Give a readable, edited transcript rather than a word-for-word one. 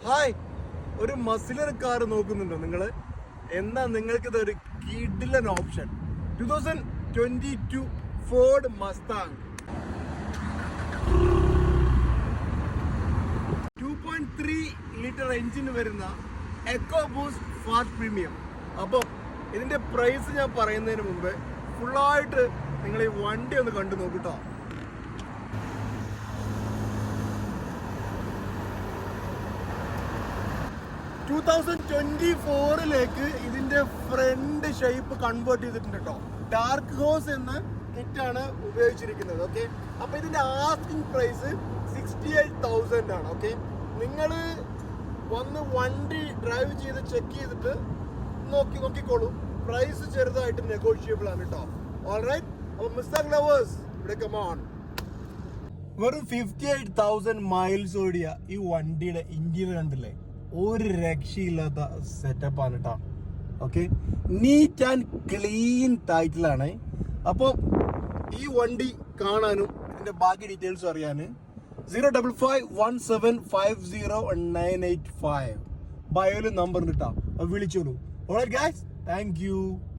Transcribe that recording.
Hi, ഒരു മസിലർ car നോക്കുന്നുണ്ടോ നിങ്ങൾ? എന്നാ നിങ്ങൾക്കിത് ഒരു കിടിലൻ option. 2022 Ford Mustang 2.3 litre engine വരുന്ന എക്കോ ബൂസ്റ്റ് ഫാസ്റ്റ് പ്രീമിയം. അപ്പോൾ ഇതിന്റെ പ്രൈസ് ഞാൻ പറയുന്നതിന് മുമ്പ് ഫുള്ളായിട്ട് നിങ്ങൾ ഈ വണ്ടി ഒന്ന് കണ്ടു നോക്കൂട്ടോ. ടൂ 2024 ഇതിന്റെ ഫ്രണ്ട് ഷേപ്പ് കൺവേർട്ട് ചെയ്തിട്ടുണ്ട് കേട്ടോ. ഡാർക്ക് ഹോസ് എന്ന കിറ്റാണ് ഉപയോഗിച്ചിരിക്കുന്നത്. ഓക്കെ, അപ്പൊ ഇതിന്റെ ആസ്കിംഗ് പ്രൈസ് 68,000 ആണ്. ഓക്കെ, നിങ്ങൾ വന്ന് വണ്ടി ഡ്രൈവ് ചെയ്ത് ചെക്ക് ചെയ്തിട്ട് നോക്കിക്കോളൂ. പ്രൈസ് ചെറുതായിട്ട് നെഗോഷിയബിൾ ആണ് കേട്ടോ. ഓൾറൈറ്റ്, അപ്പൊ മസ്താങ് ലവേഴ്സ്, ഇവിടെ കം ഓൺ. വെറും 58,000 മൈൽസ് ഓടിയ ഈ വണ്ടിയുടെ ഇന്റീരിയർ കണ്ടില്ലേ? ഒരു രക്ഷയില്ലാത്ത സെറ്റപ്പാണ് കേട്ടോ. ഓക്കെ, നീറ്റ് ആൻഡ് ക്ലീൻ ടൈറ്റിലാണ്. അപ്പോൾ ഈ വണ്ടി കാണാനും ഇതിന്റെ ബാക്കി ഡീറ്റെയിൽസും അറിയാൻ 05517509885 ബയോയിൽ നമ്പർ കിട്ടാം, വിളിച്ചോളൂ. Alright guys, thank U.